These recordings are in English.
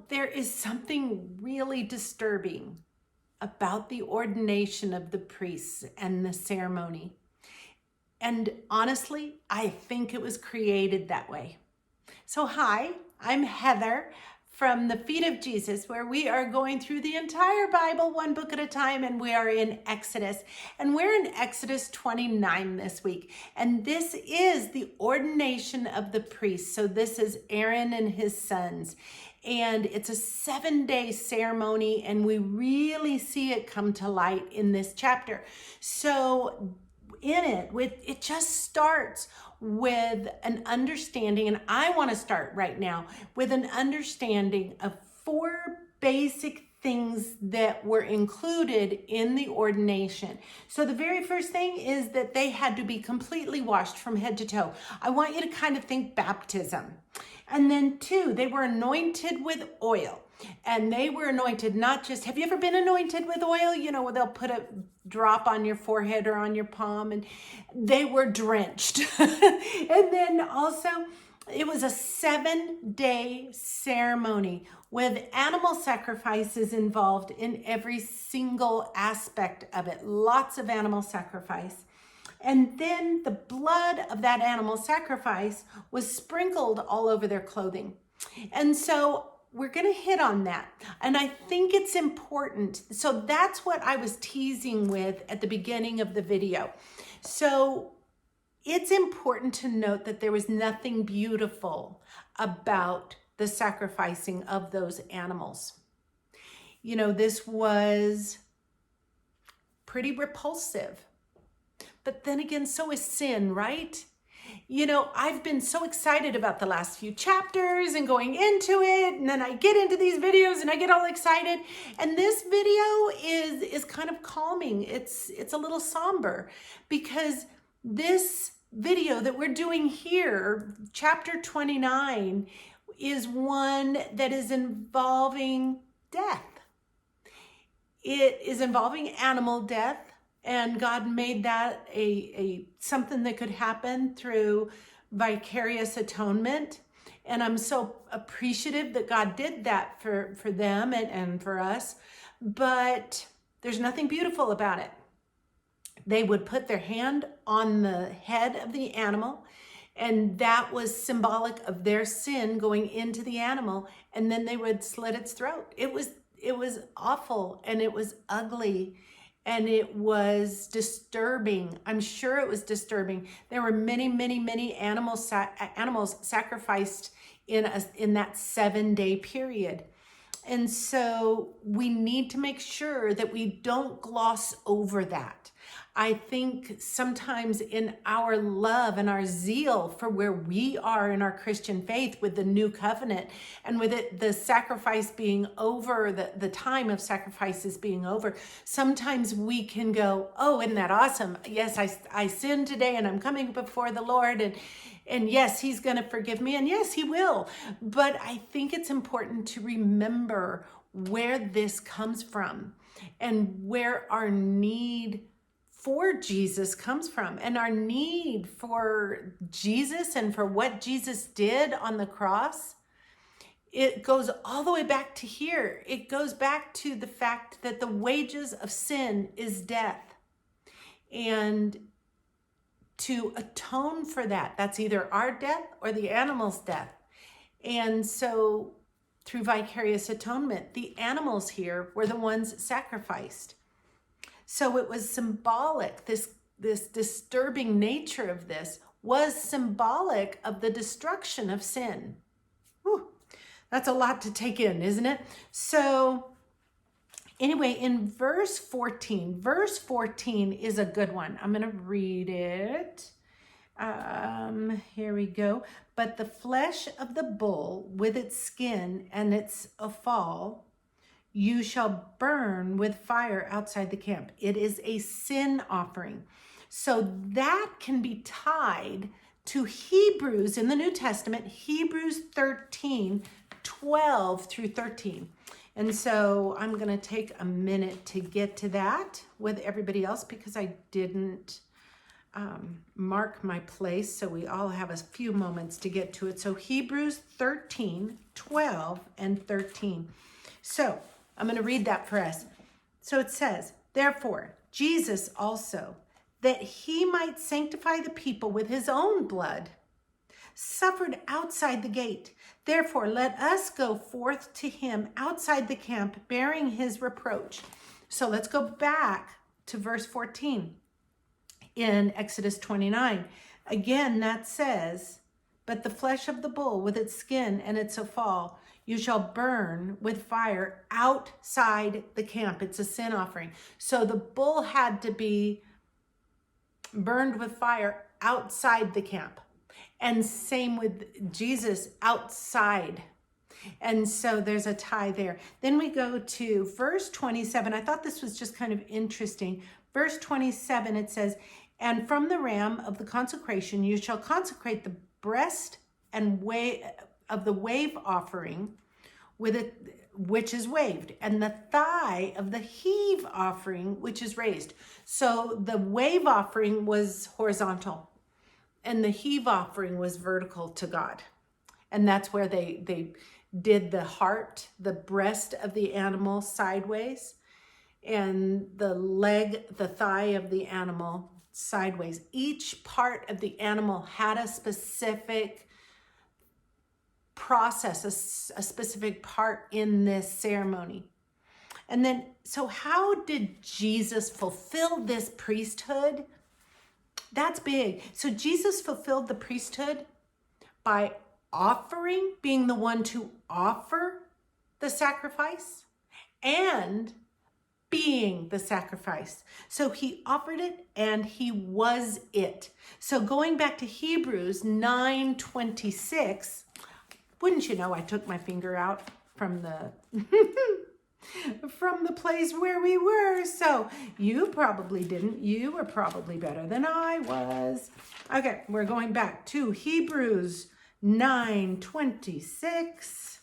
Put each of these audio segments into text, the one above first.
There is something really disturbing about the ordination of the priests and the ceremony. And honestly, I think it was created that way. So hi, I'm Heather from the Feet of Jesus, where we are going through the entire Bible one book at a time, and we are in Exodus. And we're in Exodus 29 this week. And this is the ordination of the priests. So this is Aaron and his sons. And it's a 7-day ceremony, and we really see it come to light in this chapter. So it just starts with an understanding, and I want to start right now with an understanding of 4 basic things that were included in the ordination. So the very first thing is that they had to be completely washed from head to toe. I want you to kind of think baptism. And then 2, they were anointed with oil. And they were anointed not just, have you ever been anointed with oil? Where they'll put a drop on your forehead or on your palm, and they were drenched. And then also, it was a 7-day ceremony with animal sacrifices involved in every single aspect of it. Lots of animal sacrifice. And then the blood of that animal sacrifice was sprinkled all over their clothing. And so we're going to hit on that. And I think it's important. So that's what I was teasing with at the beginning of the video. So it's important to note that there was nothing beautiful about the sacrificing of those animals. This was pretty repulsive. But then again, so is sin, right? I've been so excited about the last few chapters and going into it, and then I get into these videos and I get all excited. And this video is kind of calming. It's a little somber, because this video that we're doing here, chapter 29, is one that is involving death. It is involving animal death. And God made that a something that could happen through vicarious atonement. And I'm so appreciative that God did that for them and for us. But there's nothing beautiful about it. They would put their hand on the head of the animal, and that was symbolic of their sin going into the animal, and then they would slit its throat. It was awful, and it was ugly. And it was disturbing. I'm sure it was disturbing. There were many, many, many animals sacrificed in that 7-day period. And so we need to make sure that we don't gloss over that. I think sometimes in our love and our zeal for where we are in our Christian faith with the new covenant, and with it, the sacrifice being over, the time of sacrifices being over, sometimes we can go, oh, isn't that awesome? Yes, I sinned today and I'm coming before the Lord, and yes, he's going to forgive me, and yes, he will. But I think it's important to remember where this comes from and where our need for Jesus comes from, and our need for Jesus and for what Jesus did on the cross. It goes all the way back to here. It goes back to the fact that the wages of sin is death. And to atone for that, that's either our death or the animal's death. And so through vicarious atonement, the animals here were the ones sacrificed. So it was symbolic. This disturbing nature of this was symbolic of the destruction of sin. Whew, that's a lot to take in, isn't it? So anyway, in verse 14 is a good one. I'm going to read it. Here we go. But the flesh of the bull with its skin and its offal, you shall burn with fire outside the camp. It is a sin offering. So that can be tied to Hebrews in the New Testament, Hebrews 13, 12 through 13. And so I'm going to take a minute to get to that with everybody else, because I didn't mark my place so we all have a few moments to get to it. So Hebrews 13, 12, and 13. So I'm going to read that for us. So it says, therefore, Jesus also, that he might sanctify the people with his own blood, suffered outside the gate. Therefore, let us go forth to him outside the camp, bearing his reproach. So let's go back to verse 14 in Exodus 29. Again, that says, but the flesh of the bull with its skin and its offal, you shall burn with fire outside the camp. It's a sin offering. So the bull had to be burned with fire outside the camp. And same with Jesus, outside. And so there's a tie there. Then we go to verse 27. I thought this was just kind of interesting. Verse 27, it says, and from the ram of the consecration, you shall consecrate the breast and of the wave offering with it, which is waved, and the thigh of the heave offering, which is raised. So the wave offering was horizontal, and the heave offering was vertical to God. And that's where they did the heart, the breast of the animal sideways, and the leg, the thigh of the animal sideways. Each part of the animal had a specific process, a specific part in this ceremony. And then, so how did Jesus fulfill this priesthood? That's big. So Jesus fulfilled the priesthood by offering, being the one to offer the sacrifice, and being the sacrifice. So he offered it and he was it. So going back to Hebrews 9:26, wouldn't you know I took my finger out from the from the place where we were. So you probably didn't. You were probably better than I was. Okay, we're going back to Hebrews 9:26.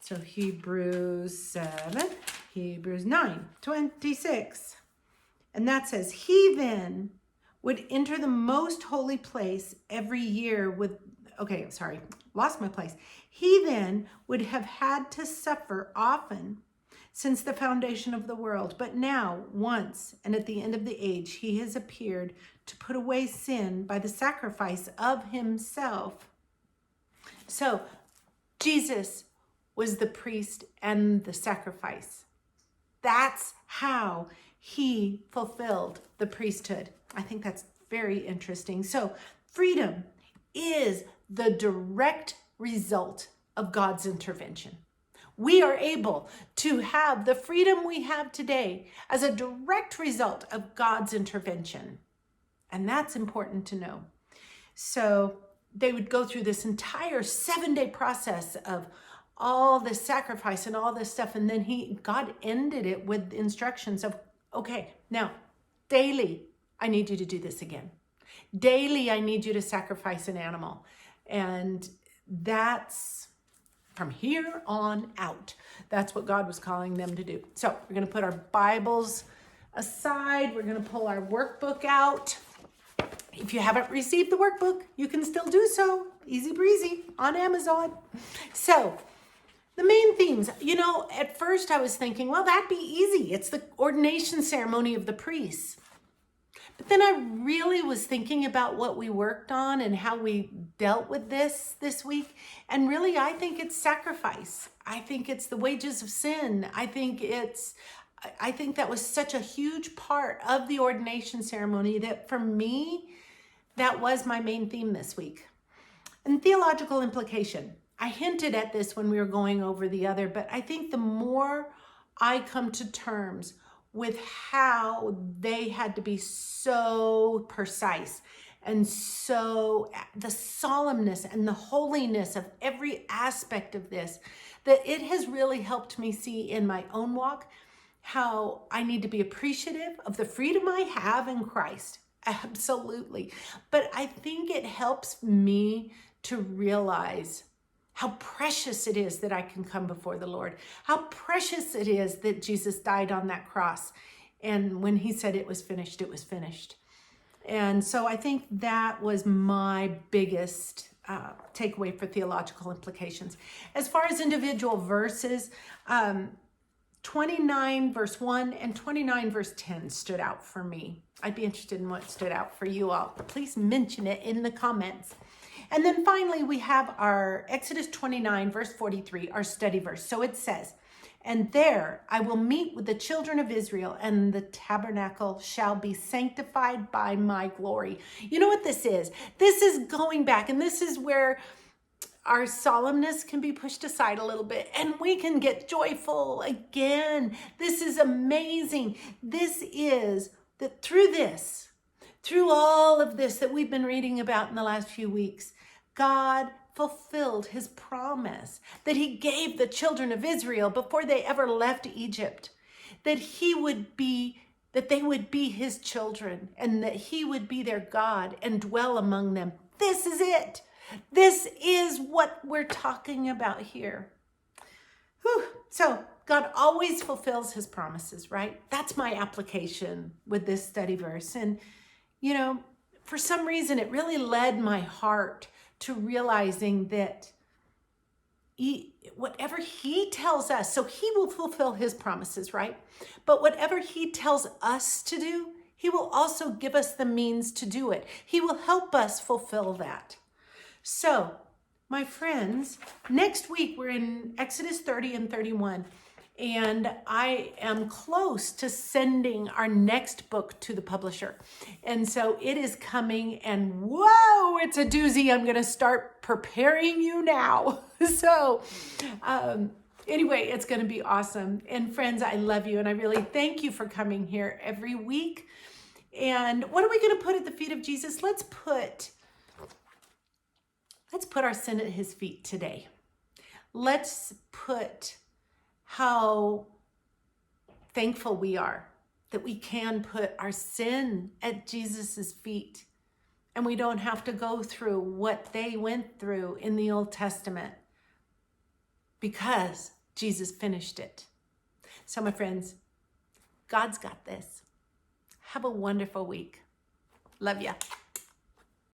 So Hebrews 7, Hebrews 9:26. And that says, he then would enter the most holy place every year with, okay, sorry, lost my place. He then would have had to suffer often since the foundation of the world. But now, once and at the end of the age, he has appeared to put away sin by the sacrifice of himself. So Jesus was the priest and the sacrifice. That's how he fulfilled the priesthood. I think that's very interesting. So freedom is the direct result of God's intervention. We are able to have the freedom we have today as a direct result of God's intervention. And that's important to know. So they would go through this entire 7-day process of all this sacrifice and all this stuff. And then God ended it with instructions of, okay, now daily, I need you to do this again. Daily, I need you to sacrifice an animal. And that's from here on out. That's what God was calling them to do. So we're going to put our Bibles aside. We're going to pull our workbook out. If you haven't received the workbook, you can still do so. Easy breezy on Amazon. So the main themes, at first I was thinking, well, that'd be easy. It's the ordination ceremony of the priests. But then I really was thinking about what we worked on and how we dealt with this week. And really, I think it's sacrifice. I think it's the wages of sin. I think that was such a huge part of the ordination ceremony that for me, that was my main theme this week. And theological implication. I hinted at this when we were going over the other, but I think the more I come to terms with how they had to be so precise and so the solemnness and the holiness of every aspect of this, that it has really helped me see in my own walk how I need to be appreciative of the freedom I have in Christ. Absolutely. But I think it helps me to realize how precious it is that I can come before the Lord. How precious it is that Jesus died on that cross. And when he said it was finished, it was finished. And so I think that was my biggest takeaway for theological implications. As far as individual verses, 29 verse 1 and 29 verse 10 stood out for me. I'd be interested in what stood out for you all. Please mention it in the comments. And then finally, we have our Exodus 29 verse 43, our study verse. So it says, "And there I will meet with the children of Israel, and the tabernacle shall be sanctified by my glory." You know what this is? This is going back, and this is where our solemnness can be pushed aside a little bit and we can get joyful again. This is amazing. This is that through all of this that we've been reading about in the last few weeks, God fulfilled his promise that he gave the children of Israel before they ever left Egypt, that they would be his children and that he would be their God and dwell among them. This is it. This is what we're talking about here. Whew. So God always fulfills his promises, right? That's my application with this study verse. And, you know, for some reason, it really led my heart to realizing that whatever he tells us, so he will fulfill his promises, right? But whatever he tells us to do, he will also give us the means to do it. He will help us fulfill that. So, my friends, next week we're in Exodus 30 and 31, and I am close to sending our next book to the publisher. And so it is coming, and whoa, it's a doozy. I'm going to start preparing you now. So, anyway, it's going to be awesome. And friends, I love you, and I really thank you for coming here every week. And what are we going to put at the feet of Jesus? Let's put our sin at his feet today. Let's put how thankful we are that we can put our sin at Jesus's feet and we don't have to go through what they went through in the Old Testament because Jesus finished it. So my friends, God's got this. Have a wonderful week. Love ya.